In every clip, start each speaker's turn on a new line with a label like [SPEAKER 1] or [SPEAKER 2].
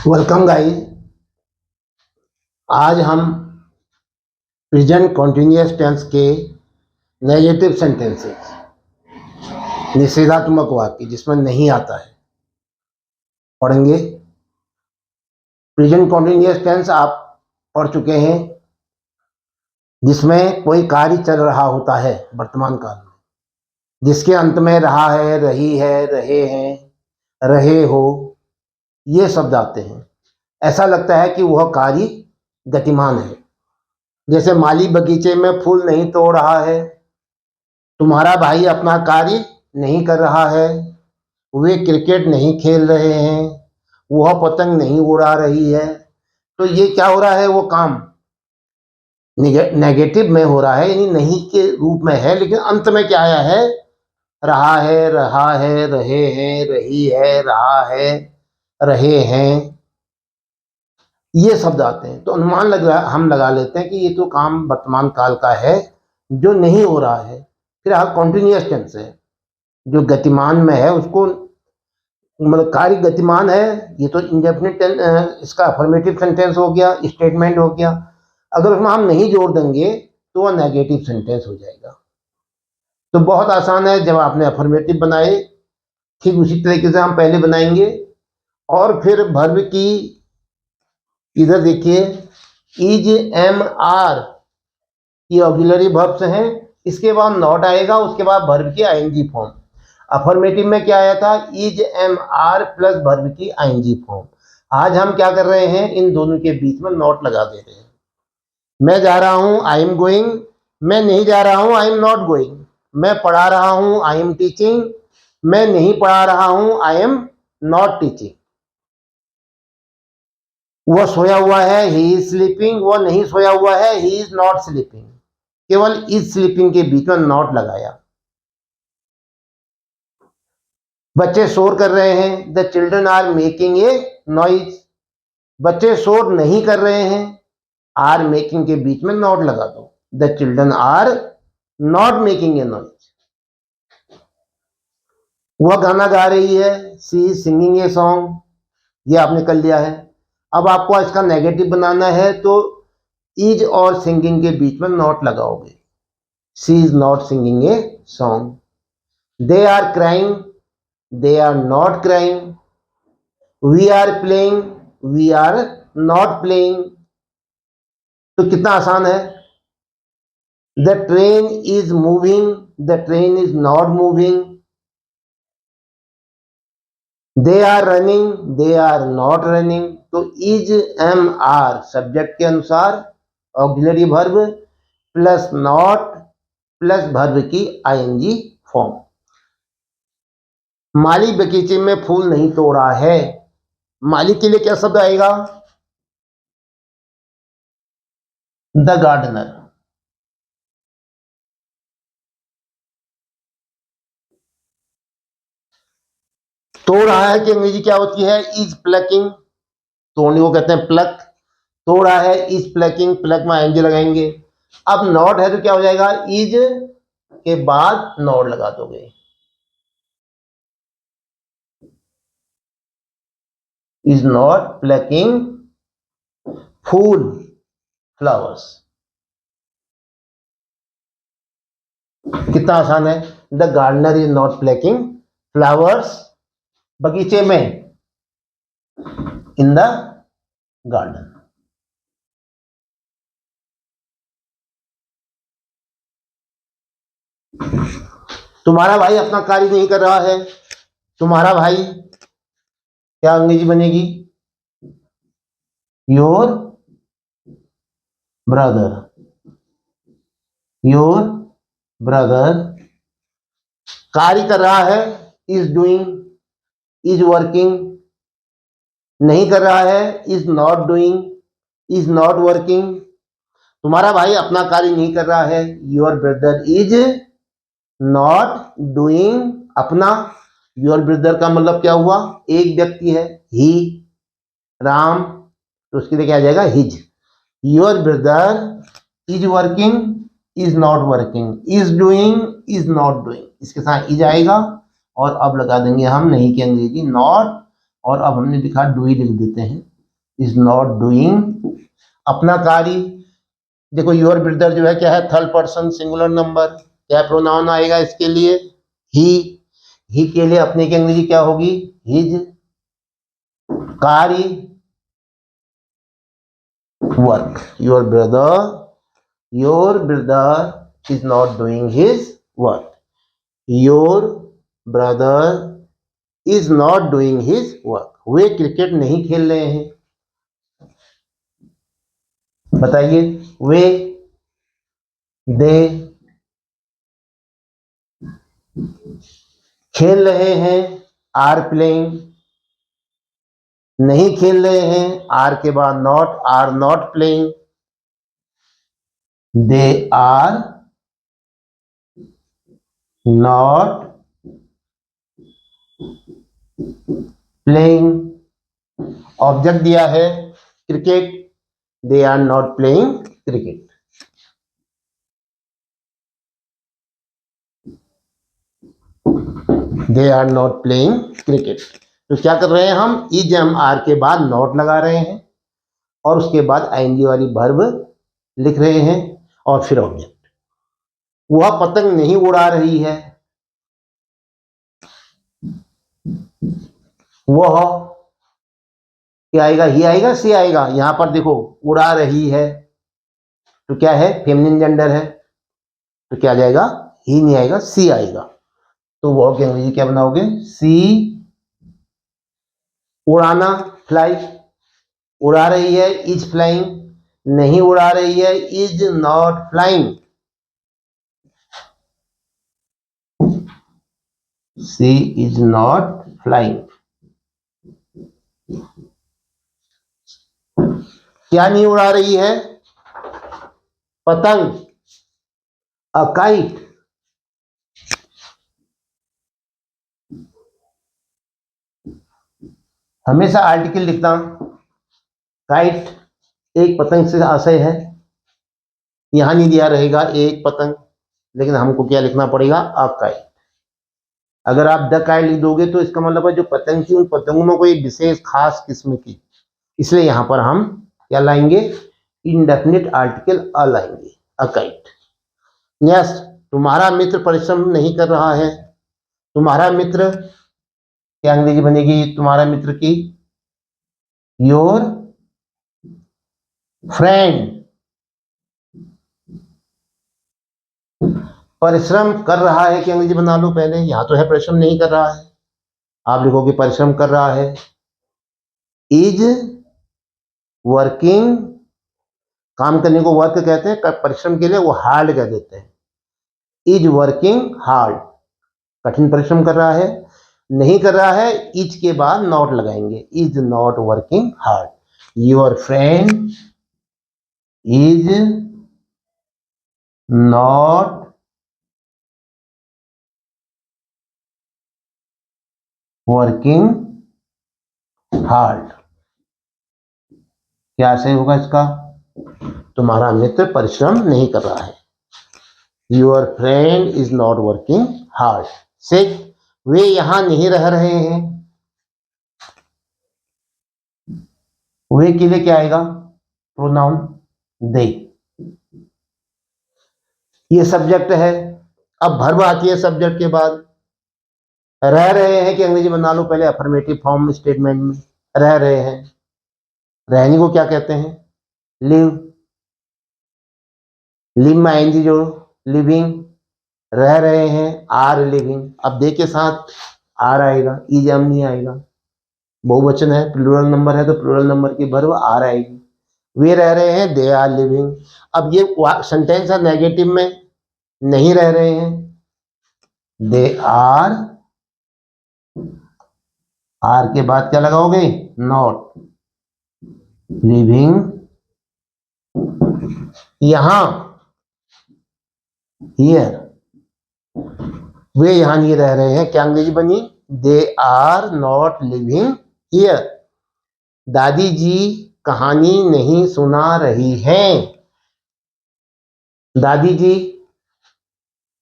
[SPEAKER 1] Welcome guys. आज हम present continuous tense के नेगेटिव सेंटेंसेस, निषेधात्मक वाक्य जिसमें नहीं आता है, पढ़ेंगे। प्रेजेंट कॉन्टिन्यूअस टेंस आप पढ़ चुके हैं, जिसमें कोई कार्य चल रहा होता है वर्तमान काल में, जिसके अंत में रहा है, रही है, रहे हैं, रहे हो, ये शब्द आते हैं। ऐसा लगता है कि वह कार्य गतिमान है। जैसे माली बगीचे में फूल नहीं तोड़ रहा है, तुम्हारा भाई अपना कार्य नहीं कर रहा है, वे क्रिकेट नहीं खेल रहे हैं, वह पतंग नहीं उड़ा रही है। तो ये क्या हो रहा है, वो काम नेगेटिव में हो रहा है, यानी नहीं के रूप में है, लेकिन अंत में क्या आया है, रहा है, रहा है, रहे हैं, रही है, रहा है, रहे हैं, ये शब्द आते हैं। तो अनुमान हम लगा लेते हैं कि ये तो काम वर्तमान काल का है जो नहीं हो रहा है। फिर कॉन्टिन्यूअस टेंस है जो गतिमान में है, उसको मतलब कार्य गतिमान है, ये तो इंडेफिनिट इसका अफर्मेटिव सेंटेंस हो गया, स्टेटमेंट हो गया। अगर उसमें हम नहीं जोड़ देंगे तो वह नेगेटिव सेंटेंस हो जाएगा। तो बहुत आसान है, जब आपने अफर्मेटिव बनाए ठीक उसी तरीके से हम पहले बनाएंगे। और फिर वर्ब की इधर देखिए, इज, एम, आर ये ऑक्सिलरी वर्ब्स हैं। इसके बाद नॉट आएगा, उसके बाद वर्ब की आईएनजी फॉर्म। अफर्मेटिव में क्या आया था, is, am, are plus verb की आईएनजी फॉर्म। आज हम क्या कर रहे हैं, इन दोनों के बीच में नॉट लगा दे रहे हैं। मैं जा रहा हूं, आई एम गोइंग। मैं नहीं जा रहा हूं, आई एम नॉट गोइंग। मैं पढ़ा रहा हूं, आई एम टीचिंग। मैं नहीं पढ़ा रहा हूं, आई एम नॉट टीचिंग। वह सोया हुआ है, ही इज स्लीपिंग। वह नहीं सोया हुआ है, ही इज नॉट स्लीपिंग। केवल इज स्लीपिंग के बीच में नॉट लगाया। बच्चे शोर कर रहे हैं, the children are making a noise. बच्चे शोर नहीं कर रहे हैं, आर मेकिंग के बीच में नॉट लगा दो, the children are not making a noise. वह गाना गा रही है, she is singing a song. ये आपने कर लिया है। अब आपको इसका नेगेटिव बनाना है, तो इज और सिंगिंग के बीच में नॉट लगाओगे, she is not singing a song. They are crying, they are not crying. We are playing, we are not playing. तो कितना आसान है। The train is moving, the train is not moving. They are running, they are not running. तो is, am, are subject के अनुसार auxiliary verb plus not plus verb की ING फॉर्म। माली बगीचे में फूल नहीं तोड़ा है, माली के लिए क्या शब्द आएगा, द गार्डनर। तोड़ रहा है कि अंग्रेजी क्या होती है, इज प्लकिंग। तोड़ने को कहते हैं प्लक। तोड़ा है, इज प्लकिंग, प्लक में आईएनजी लगाएंगे। अब नॉट है तो क्या हो जाएगा, इज के बाद नॉट लगा दोगे, इज नॉट प्लकिंग फूल, फ्लावर्स। कितना आसान है। The gardener is not plucking flowers, बगीचे में, इन द गार्डन। तुम्हारा भाई अपना कार्य नहीं कर रहा है, तुम्हारा भाई क्या अंग्रेजी बनेगी, योर ब्रदर। योर ब्रदर कार्य कर रहा है, इज डूइंग, इज वर्किंग। नहीं कर रहा है, is not doing, is not working. तुम्हारा भाई अपना कार्य नहीं कर रहा है, your brother is not doing अपना। योर ब्रदर का मतलब क्या हुआ, एक व्यक्ति है, ही, राम, तो उसके लिए क्या आ जाएगा, his. Your brother is working, is not working, is doing, is not doing, इसके साथ इज आएगा। और अब लगा देंगे हम नहीं की अंग्रेजी नॉट, और अब हमने लिखा डू ही लिख देते हैं। इज नॉट डूइंग अपना कार्य। देखो योर ब्रदर जो है क्या है, थर्ड पर्सन सिंगुलर नंबर, क्या प्रोनाउन आएगा इसके लिए, ही के लिए अपने की अंग्रेजी क्या होगी, हिज। कार्य work, your brother is not doing his work, your brother is not doing his work. Way cricket नहीं खेल रहे हैं, बताइए, वे, दे खेल रहे हैं, आर प्लेइंग, नहीं खेल रहे हैं, आर के बाद not, are not playing, they are not playing. Object दिया है cricket, they are not playing cricket. They are not playing cricket. तो क्या कर रहे हैं हम, इज हम आर के बाद नॉट लगा रहे हैं और उसके बाद आईएनजी वाली वर्ब लिख रहे हैं और फिर ऑब्जेक्ट। वह पतंग नहीं उड़ा रही है, वह क्या आएगा, ही आएगा, सी आएगा। यहां पर देखो उड़ा रही है तो क्या है, फेमिनिन जेंडर है, तो क्या आ जाएगा, ही नहीं आएगा, सी आएगा। तो वह की अंग्रेजी क्या बनाओगे, सी। उड़ाना, फ्लाई, उड़ा रही है, इज फ्लाइंग, नहीं उड़ा रही है, is not flying, she is not flying. क्या नहीं उड़ा रही है, पतंग, अ काइट। हमेशा आर्टिकल लिखता हूं, काइट एक पतंग से आशय है, यहां नहीं दिया रहेगा एक पतंग, लेकिन हमको क्या लिखना पड़ेगा, अ काइट। अगर आप द काइट लिख दोगे तो इसका मतलब है जो पतंग थी उन पतंगों में कोई विशेष खास किस्म की, इसलिए यहां पर हम क्या लाएंगे, इंडेफिनिट आर्टिकल अ लाएंगे, अ काइट। नेक्स्ट, तुम्हारा मित्र परिश्रम नहीं कर रहा है, तुम्हारा मित्र क्या अंग्रेजी बनेगी तुम्हारा मित्र की, योर फ्रेंड परिश्रम कर रहा है कि अंग्रेजी बना लो पहले, यहां तो है परिश्रम नहीं कर रहा है, आप लिखोगे परिश्रम कर रहा है, इज वर्किंग, काम करने को वर्क कहते हैं, परिश्रम के लिए वो हार्ड कह देते हैं, इज वर्किंग हार्ड, कठिन परिश्रम कर रहा है। नहीं कर रहा है, इज के बाद नॉट लगाएंगे, is not working hard, your friend is not working hard. क्या सही होगा इसका, तुम्हारा मित्र परिश्रम नहीं कर रहा है, your friend is not working hard. Six, वे यहां नहीं रह रहे हैं, वे के लिए क्या आएगा, प्रोनाउन दे, ये सब्जेक्ट है। अब वर्ब आती है सब्जेक्ट के बाद, रह रहे हैं कि अंग्रेजी बना लो पहले अफर्मेटिव फॉर्म स्टेटमेंट में, रह रहे हैं, रहने को क्या कहते हैं, लिव, लिव में आएंगी जो लिविंग, रह रहे हैं, आर लिविंग, अब दे के साथ आर आएगा, इज एम नहीं आएगा, बहुवचन है, प्लूरल नंबर है तो प्लूरल नंबर की वर्ब आर आएगी। वे रह रहे हैं, दे आर लिविंग। अब ये सेंटेंस है नेगेटिव में, नहीं रह रहे हैं, दे आर के बाद क्या लगाओगे, नॉट लिविंग। यहां, हियर, वे यहां नहीं रह रहे हैं, क्या अंग्रेजी बनी, they are not living here. दादी जी कहानी नहीं सुना रही हैं, दादी जी,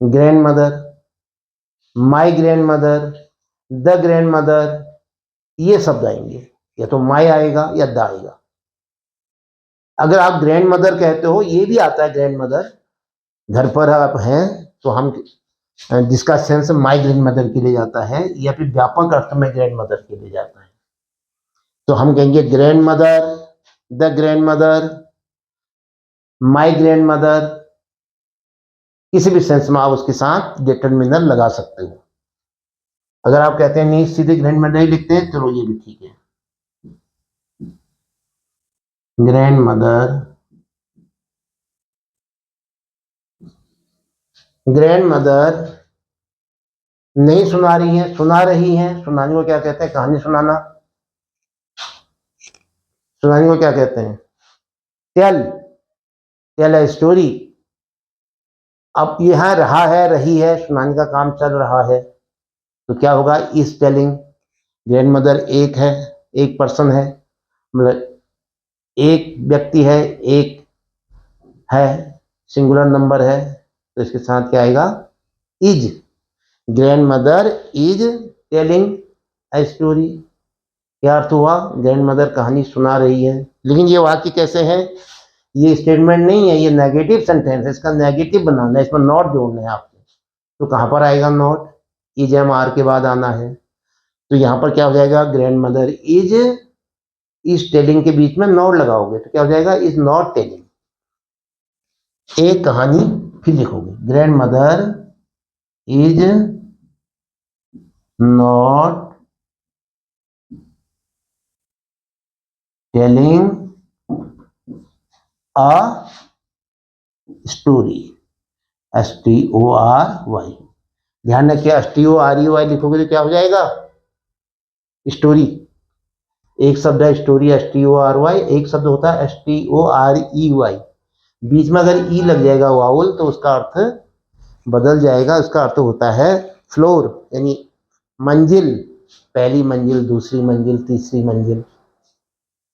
[SPEAKER 1] grandmother, my grandmother, the grandmother, ये शब्द आएंगे, या तो माई आएगा या द आएगा, अगर आप ग्रैंड मदर कहते हो, ये भी आता है ग्रैंड मदर, घर पर आप हैं तो हम, जिसका सेंस माई ग्रैंड मदर के लिए जाता है या फिर व्यापक अर्थ में ग्रैंड मदर के लिए जाता है, तो हम कहेंगे grand mother, the grandmother, my grand mother, किसी भी सेंस में आप उसके साथ डिटरमिनर लगा सकते हो। अगर आप कहते हैं नहीं सीधे ग्रैंड मदर ही लिखते हैं, चलो ये भी ठीक है, ग्रैंड मदर, ग्रैंड मदर नहीं सुना रही है, सुना रही है, सुनाने को क्या कहते हैं, कहानी सुनाना, सुनाने को क्या कहते हैं, टेल, टेल ए स्टोरी। अब यहां रहा है, रही है, सुनाने का काम चल रहा है, तो क्या होगा, इज टेलिंग। ग्रैंड मदर एक है, एक पर्सन है, मतलब एक व्यक्ति है, एक है, सिंगुलर नंबर है, तो इसके साथ क्या आएगा, is. Grand mother is telling a story. क्या अर्थ हुआ, ग्रैंड मदर कहानी सुना रही है। लेकिन ये वाक्य कैसे है, ये स्टेटमेंट नहीं है, ये नेगेटिव सेंटेंस है, इसका नेगेटिव बनाना है, इसमें नॉट जोड़ना है आपको। तो कहां पर आएगा नॉट, इज एम आर के बाद आना है, तो यहां पर क्या हो जाएगा, ग्रैंड मदर इज टेलिंग के बीच में नॉट लगाओगे तो क्या हो जाएगा, इज नॉट टेलिंग। एक कहानी फिर लिखोगे, grand mother is not telling a story, STORY। ध्यान रखिए, STORY लिखोगे तो क्या हो जाएगा, स्टोरी। एक शब्द है स्टोरी, STORY, एक शब्द होता है STOREY। बीच में अगर ई लग जाएगा वाउल तो उसका अर्थ बदल जाएगा, उसका अर्थ होता है फ्लोर, यानी मंजिल, पहली मंजिल, दूसरी मंजिल, तीसरी मंजिल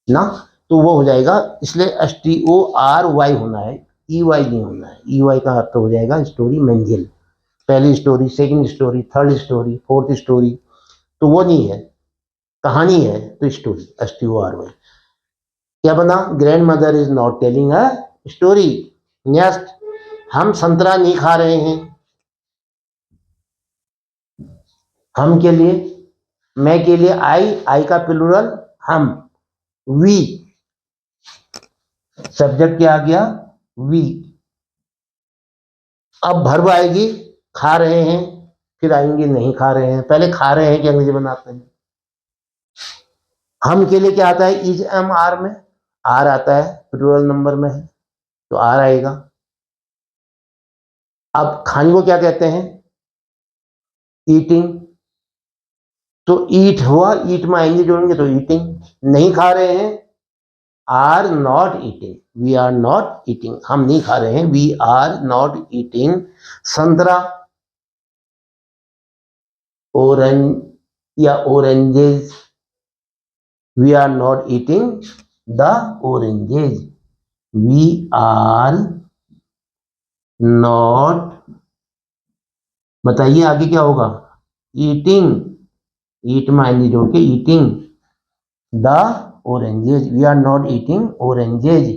[SPEAKER 1] ना, तो वो हो जाएगा, इसलिए STORY होना है, EY नहीं होना है। EY का अर्थ हो जाएगा स्टोरी, मंजिल, पहली story, second story, third story, fourth story, तो वो नहीं है, कहानी है तो स्टोरी, STORY। क्या बना, grand mother is not telling a story. Next, हम संतरा नहीं खा रहे हैं, हम के लिए, मैं के लिए आई का प्लूरल हम, वी, सब्जेक्ट क्या आ गया, वी। अब वर्ब आएगी, खा रहे हैं, फिर आएंगे नहीं खा रहे हैं, पहले खा रहे हैं कि अंग्रेजी बनाते हैं। हम के लिए क्या आता है, इज एम आर में आर आता है, प्लूरल नंबर में है तो आर आएगा। अब खाने को क्या कहते हैं, ईटिंग, तो ईट हुआ, ईट में आएंगे जोड़ेंगे तो ईटिंग। नहीं खा रहे हैं, are not eating, we are not eating, हम नहीं खा रहे हैं, वी आर नॉट ईटिंग संतरा, ऑरेंज या oranges, we are not eating the oranges, we are not, बताइए आगे क्या होगा, ईटिंग, ईट में आएंगे जोड़ के eating the oranges, we are not eating oranges.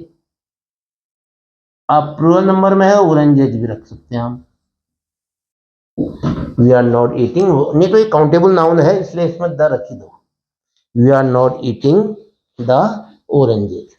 [SPEAKER 1] आप प्लूरल नंबर में है, ऑरेंजेस भी रख सकते हैं हम, वी आर नॉट ईटिंग, नहीं तो ये काउंटेबल नाउन है इसलिए इसमें द रखी दो, we are not eating the oranges.